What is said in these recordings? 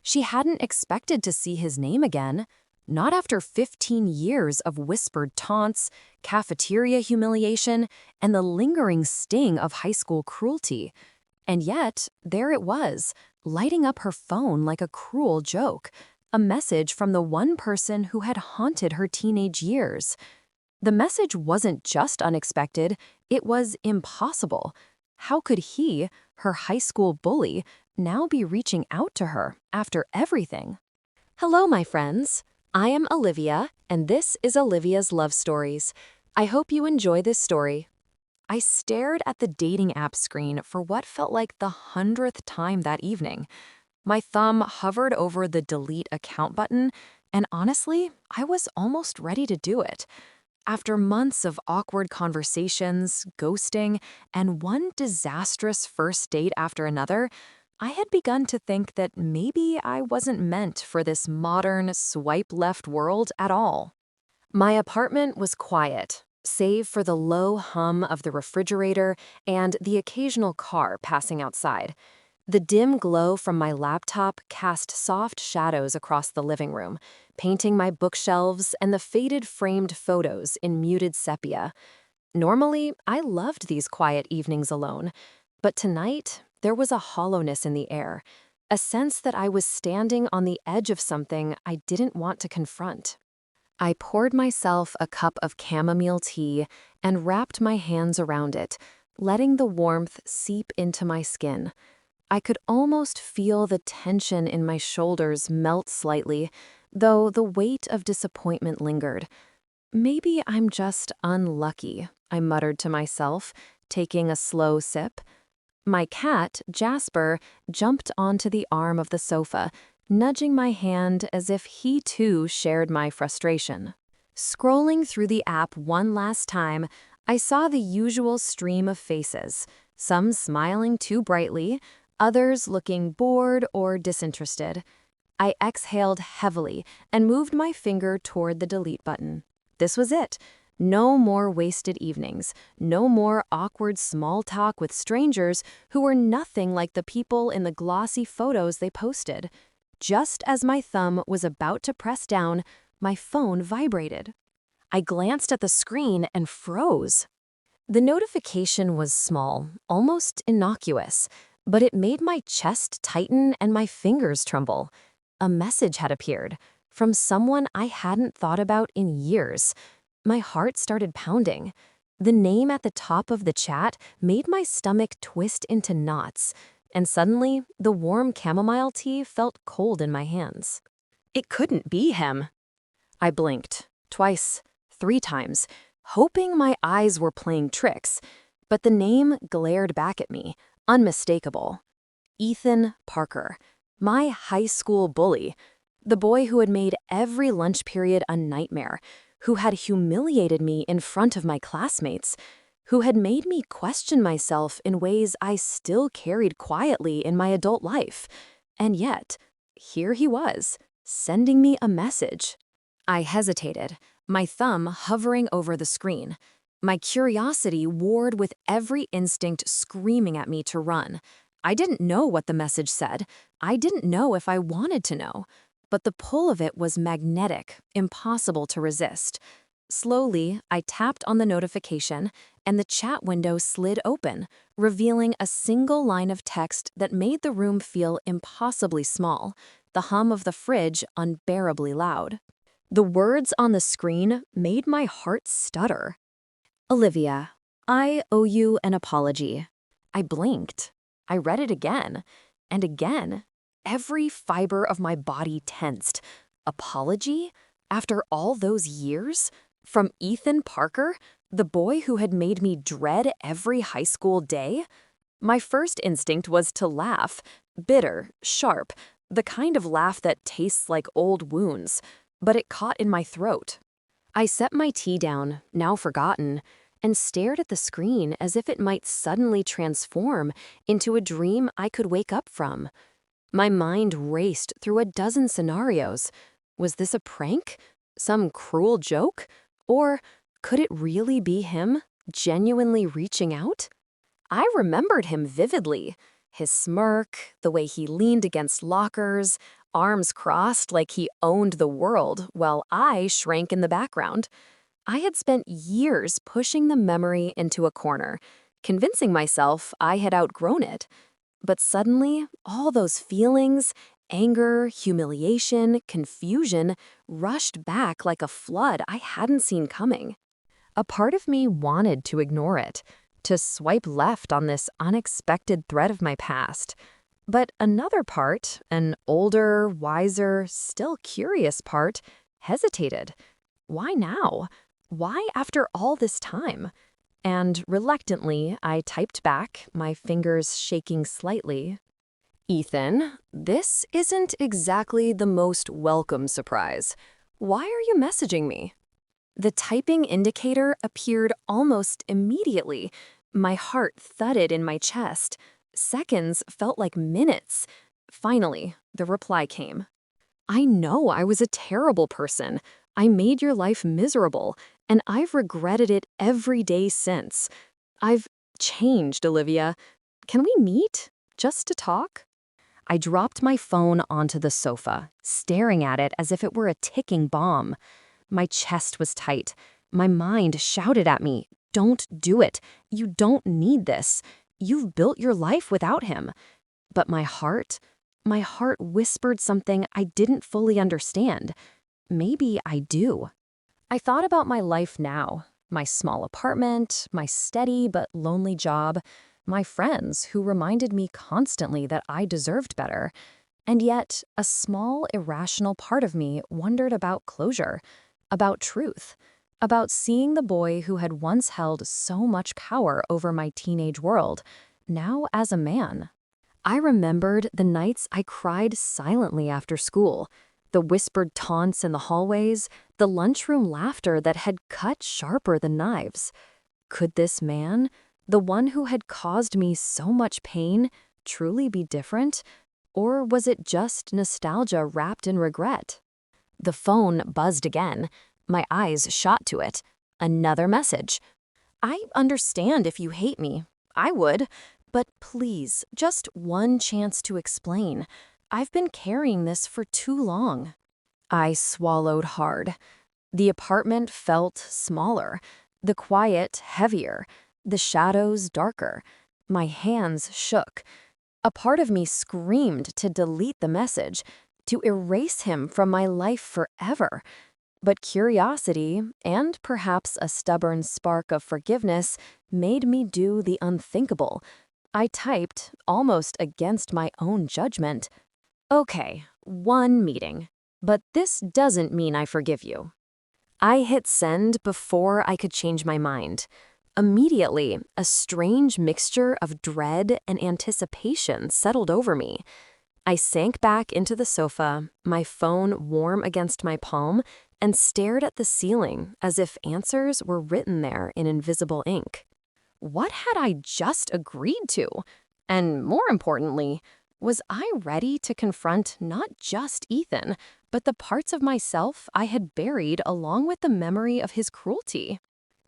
She hadn't expected to see his name again, not after 15 years of whispered taunts, cafeteria humiliation, and the lingering sting of high school cruelty. And yet, there it was, lighting up her phone like a cruel joke, a message from the one person who had haunted her teenage years. The message wasn't just unexpected, it was impossible. How could he, her high school bully, now be reaching out to her after everything? Hello, my friends. I am Olivia, and this is Olivia's Love Stories. I hope you enjoy this story. I stared at the dating app screen for what felt like the 100th time that evening. My thumb hovered over the delete account button, and honestly, I was almost ready to do it. After months of awkward conversations, ghosting, and one disastrous first date after another, I had begun to think that maybe I wasn't meant for this modern, swipe-left world at all. My apartment was quiet, save for the low hum of the refrigerator and the occasional car passing outside. The dim glow from my laptop cast soft shadows across the living room, painting my bookshelves and the faded framed photos in muted sepia. Normally, I loved these quiet evenings alone, but tonight, there was a hollowness in the air, a sense that I was standing on the edge of something I didn't want to confront. I poured myself a cup of chamomile tea and wrapped my hands around it, letting the warmth seep into my skin. I could almost feel the tension in my shoulders melt slightly, though the weight of disappointment lingered. Maybe I'm just unlucky, I muttered to myself, taking a slow sip. My cat, Jasper, jumped onto the arm of the sofa, nudging my hand as if he too shared my frustration. Scrolling through the app one last time, I saw the usual stream of faces, some smiling too brightly, others looking bored or disinterested. I exhaled heavily and moved my finger toward the delete button. This was it. No more wasted evenings, no more awkward small talk with strangers who were nothing like the people in the glossy photos they posted. Just as my thumb was about to press down, my phone vibrated. I glanced at the screen and froze. The notification was small, almost innocuous, but it made my chest tighten and my fingers tremble. A message had appeared from someone I hadn't thought about in years. My heart started pounding. The name at the top of the chat made my stomach twist into knots, and suddenly the warm chamomile tea felt cold in my hands. It couldn't be him. I blinked, twice, 3 times, hoping my eyes were playing tricks, but the name glared back at me, unmistakable. Ethan Parker, my high school bully, the boy who had made every lunch period a nightmare, who had humiliated me in front of my classmates, who had made me question myself in ways I still carried quietly in my adult life. And yet, here he was, sending me a message. I hesitated, my thumb hovering over the screen. My curiosity warred with every instinct screaming at me to run. I didn't know what the message said. I didn't know if I wanted to know. But the pull of it was magnetic, impossible to resist. Slowly, I tapped on the notification, and the chat window slid open, revealing a single line of text that made the room feel impossibly small, the hum of the fridge unbearably loud. The words on the screen made my heart stutter. Olivia, I owe you an apology. I blinked. I read it again, and again. Every fiber of my body tensed. Apology? After all those years? From Ethan Parker, the boy who had made me dread every high school day? My first instinct was to laugh, bitter, sharp, the kind of laugh that tastes like old wounds, but it caught in my throat. I set my tea down, now forgotten, and stared at the screen as if it might suddenly transform into a dream I could wake up from. My mind raced through a dozen scenarios. Was this a prank? Some cruel joke? Or could it really be him, genuinely reaching out? I remembered him vividly. His smirk, the way he leaned against lockers, arms crossed like he owned the world, while I shrank in the background. I had spent years pushing the memory into a corner, convincing myself I had outgrown it. But suddenly, all those feelings, anger, humiliation, confusion, rushed back like a flood I hadn't seen coming. A part of me wanted to ignore it, to swipe left on this unexpected thread of my past. But another part, an older, wiser, still curious part, hesitated. Why now? Why after all this time? And reluctantly, I typed back, my fingers shaking slightly. Ethan, this isn't exactly the most welcome surprise. Why are you messaging me? The typing indicator appeared almost immediately. My heart thudded in my chest. Seconds felt like minutes. Finally, the reply came. I know I was a terrible person. I made your life miserable, and I've regretted it every day since. I've changed, Olivia. Can we meet? Just to talk? I dropped my phone onto the sofa, staring at it as if it were a ticking bomb. My chest was tight. My mind shouted at me, "Don't do it. You don't need this. You've built your life without him." But my heart whispered something I didn't fully understand. Maybe I do. I thought about my life now, my small apartment, my steady but lonely job, my friends who reminded me constantly that I deserved better. And yet, a small, irrational part of me wondered about closure, about truth, about seeing the boy who had once held so much power over my teenage world, now as a man. I remembered the nights I cried silently after school, the whispered taunts in the hallways, the lunchroom laughter that had cut sharper than knives. Could this man, the one who had caused me so much pain, truly be different? Or was it just nostalgia wrapped in regret? The phone buzzed again. My eyes shot to it. Another message. I understand if you hate me. I would. But please, just one chance to explain. I've been carrying this for too long. I swallowed hard. The apartment felt smaller, the quiet heavier, the shadows darker. My hands shook. A part of me screamed to delete the message, to erase him from my life forever. But curiosity, and perhaps a stubborn spark of forgiveness, made me do the unthinkable. I typed, almost against my own judgment, "Okay, one meeting. But this doesn't mean I forgive you." I hit send before I could change my mind. Immediately, a strange mixture of dread and anticipation settled over me. I sank back into the sofa, my phone warm against my palm, and stared at the ceiling as if answers were written there in invisible ink. What had I just agreed to? And more importantly, was I ready to confront not just Ethan, but the parts of myself I had buried along with the memory of his cruelty?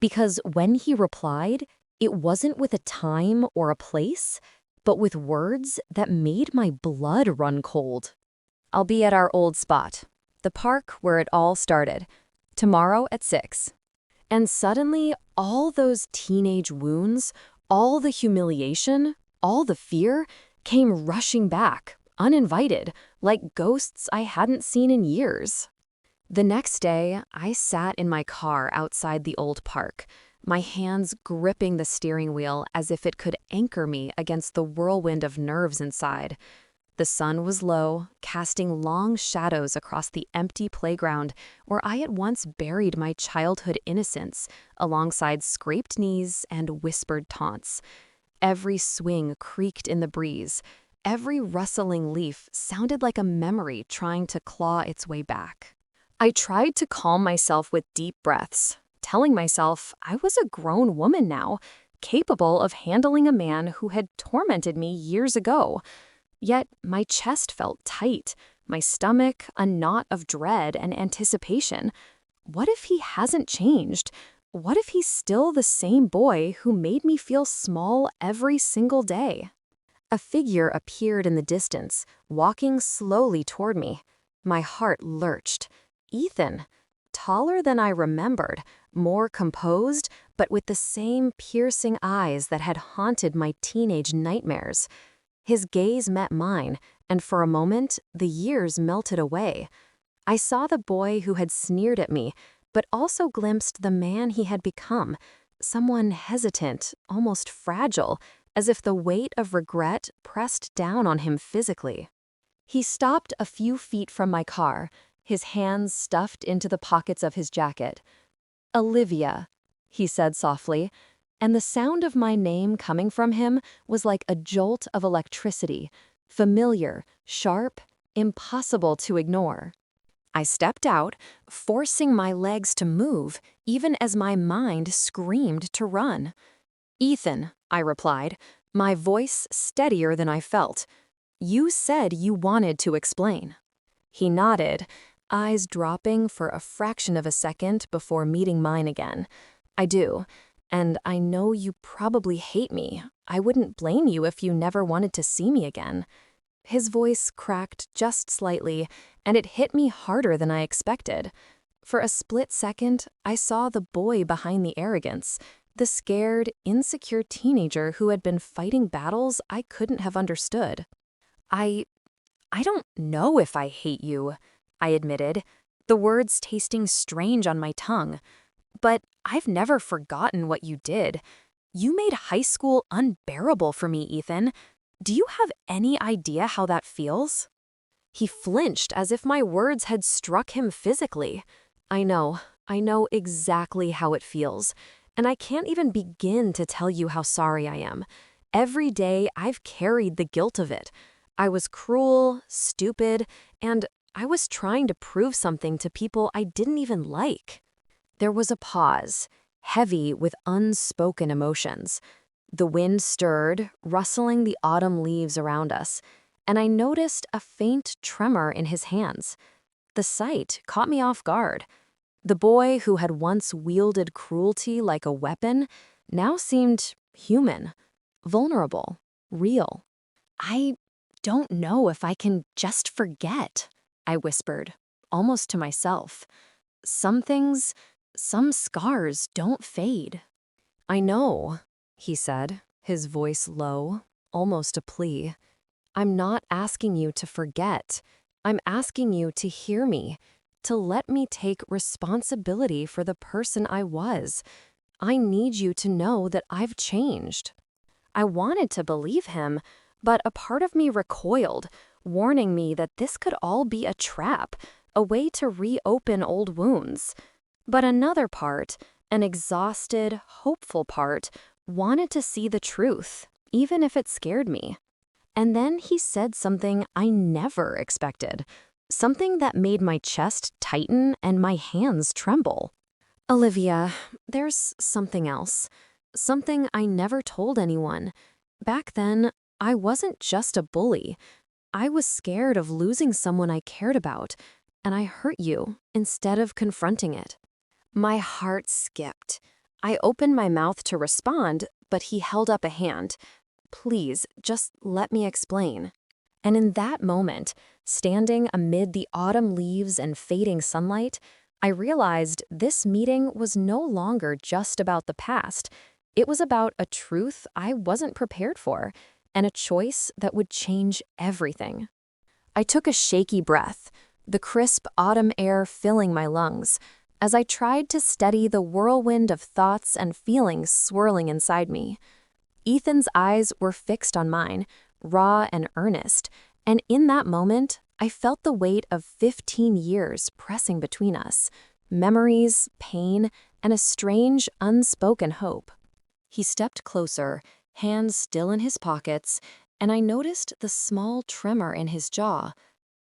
Because when he replied, it wasn't with a time or a place, but with words that made my blood run cold. "I'll be at our old spot, the park where it all started, tomorrow at 6. And suddenly, all those teenage wounds, all the humiliation, all the fear, came rushing back, uninvited, like ghosts I hadn't seen in years. The next day, I sat in my car outside the old park, my hands gripping the steering wheel as if it could anchor me against the whirlwind of nerves inside. The sun was low, casting long shadows across the empty playground where I had once buried my childhood innocence alongside scraped knees and whispered taunts. Every swing creaked in the breeze. Every rustling leaf sounded like a memory trying to claw its way back. I tried to calm myself with deep breaths, telling myself I was a grown woman now, capable of handling a man who had tormented me years ago. Yet my chest felt tight, my stomach a knot of dread and anticipation. What if he hasn't changed? What if he's still the same boy who made me feel small every single day? A figure appeared in the distance, walking slowly toward me. My heart lurched. Ethan. Taller than I remembered, more composed, but with the same piercing eyes that had haunted my teenage nightmares. His gaze met mine, and for a moment, the years melted away. I saw the boy who had sneered at me, but also glimpsed the man he had become, someone hesitant, almost fragile, as if the weight of regret pressed down on him physically. He stopped a few feet from my car, his hands stuffed into the pockets of his jacket. "Olivia," he said softly, and the sound of my name coming from him was like a jolt of electricity, familiar, sharp, impossible to ignore. I stepped out, forcing my legs to move, even as my mind screamed to run. "Ethan," I replied, my voice steadier than I felt. "You said you wanted to explain." He nodded, eyes dropping for a fraction of a second before meeting mine again. "I do, and I know you probably hate me. I wouldn't blame you if you never wanted to see me again." His voice cracked just slightly, and it hit me harder than I expected. For a split second, I saw the boy behind the arrogance, the scared, insecure teenager who had been fighting battles I couldn't have understood. I don't know if I hate you," I admitted, the words tasting strange on my tongue. "But I've never forgotten what you did. You made high school unbearable for me, Ethan. Do you have any idea how that feels?" He flinched as if my words had struck him physically. I know exactly how it feels, and I can't even begin to tell you how sorry I am. Every day I've carried the guilt of it. I was cruel, stupid, and I was trying to prove something to people I didn't even like. There was a pause, heavy with unspoken emotions. The wind stirred, rustling the autumn leaves around us, and I noticed a faint tremor in his hands. The sight caught me off guard. The boy who had once wielded cruelty like a weapon now seemed human, vulnerable, real. "I don't know if I can just forget," I whispered, almost to myself. "Some things, some scars don't fade." "I know," he said, his voice low, almost a plea. "I'm not asking you to forget. I'm asking you to hear me, to let me take responsibility for the person I was. I need you to know that I've changed." I wanted to believe him, but a part of me recoiled, warning me that this could all be a trap, a way to reopen old wounds. But another part, an exhausted, hopeful part, wanted to see the truth, even if it scared me. And then he said something I never expected, something that made my chest tighten and my hands tremble. "Olivia, there's something else, something I never told anyone. Back then, I wasn't just a bully. I was scared of losing someone I cared about, and I hurt you instead of confronting it." My heart skipped. I opened my mouth to respond, but he held up a hand. "Please, just let me explain." And in that moment, standing amid the autumn leaves and fading sunlight, I realized this meeting was no longer just about the past. It was about a truth I wasn't prepared for, and a choice that would change everything. I took a shaky breath, the crisp autumn air filling my lungs, as I tried to steady the whirlwind of thoughts and feelings swirling inside me. Ethan's eyes were fixed on mine, raw and earnest, and in that moment, I felt the weight of 15 years pressing between us, memories, pain, and a strange, unspoken hope. He stepped closer, hands still in his pockets, and I noticed the small tremor in his jaw.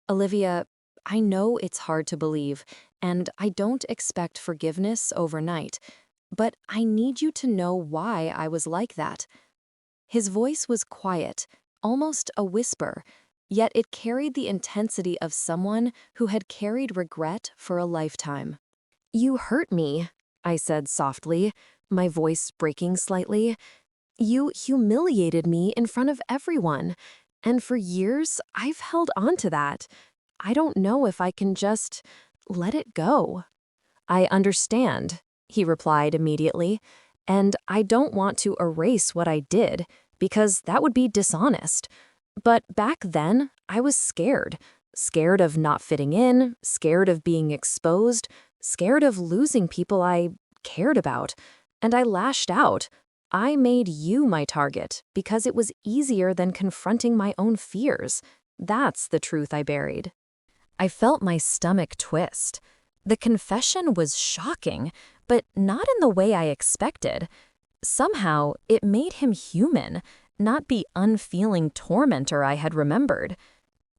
"Olivia, I know it's hard to believe, and I don't expect forgiveness overnight, but I need you to know why I was like that." His voice was quiet, almost a whisper, yet it carried the intensity of someone who had carried regret for a lifetime. "You hurt me," I said softly, my voice breaking slightly. You humiliated me in front of everyone, and for years I've held on to that. I don't know if I can just let it go." "I understand," he replied immediately, "and I don't want to erase what I did, because that would be dishonest. But back then, I was scared. Scared of not fitting in, scared of being exposed, scared of losing people I cared about. And I lashed out. I made you my target because it was easier than confronting my own fears. That's the truth I buried." I felt my stomach twist. The confession was shocking, but not in the way I expected. Somehow, it made him human, not the unfeeling tormentor I had remembered.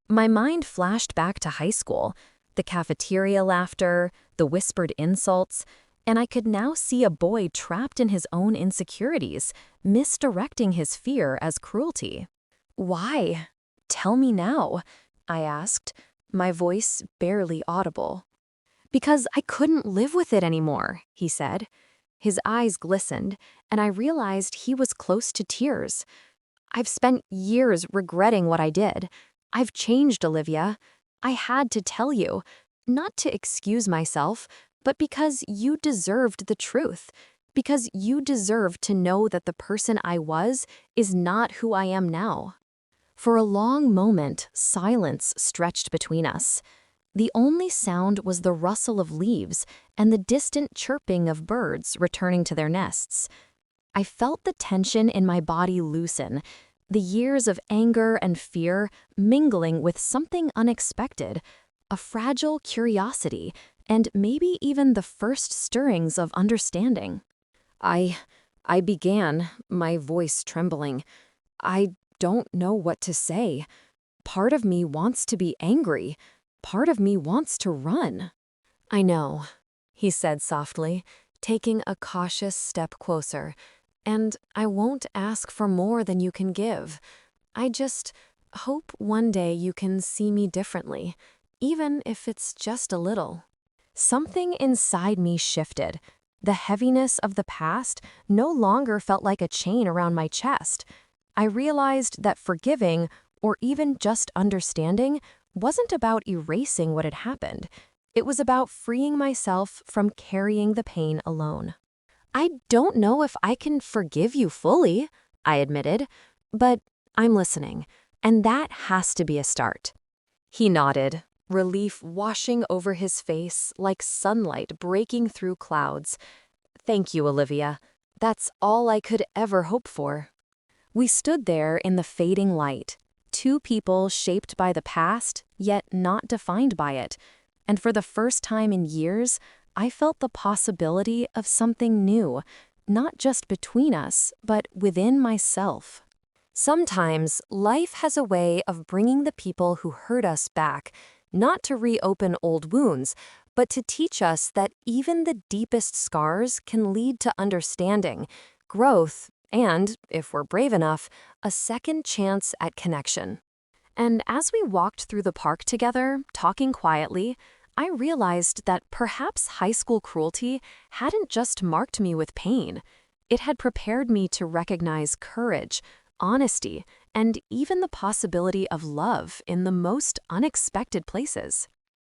My mind flashed back to high school, the cafeteria laughter, the whispered insults, and I could now see a boy trapped in his own insecurities, misdirecting his fear as cruelty. "Why? Tell me now," I asked, my voice barely audible. "Because I couldn't live with it anymore," he said. His eyes glistened, and I realized he was close to tears. "I've spent years regretting what I did. I've changed, Olivia. I had to tell you, not to excuse myself, but because you deserved the truth, because you deserved to know that the person I was is not who I am now." For a long moment, silence stretched between us. The only sound was the rustle of leaves and the distant chirping of birds returning to their nests. I felt the tension in my body loosen, the years of anger and fear mingling with something unexpected, a fragile curiosity, and maybe even the first stirrings of understanding. I began, my voice trembling. "I don't know what to say. Part of me wants to be angry. Part of me wants to run." "I know," he said softly, taking a cautious step closer. "And I won't ask for more than you can give. I just hope one day you can see me differently, even if it's just a little." Something inside me shifted. The heaviness of the past no longer felt like a chain around my chest. I realized that forgiving, or even just understanding, wasn't about erasing what had happened. It was about freeing myself from carrying the pain alone. "I don't know if I can forgive you fully," I admitted, "but I'm listening, and that has to be a start." He nodded, relief washing over his face like sunlight breaking through clouds. "Thank you, Olivia. That's all I could ever hope for." We stood there in the fading light, two people shaped by the past, yet not defined by it. And for the first time in years, I felt the possibility of something new, not just between us, but within myself. Sometimes life has a way of bringing the people who hurt us back, not to reopen old wounds, but to teach us that even the deepest scars can lead to understanding, growth, and, if we're brave enough, a second chance at connection. And as we walked through the park together, talking quietly, I realized that perhaps high school cruelty hadn't just marked me with pain. It had prepared me to recognize courage, honesty, and even the possibility of love in the most unexpected places.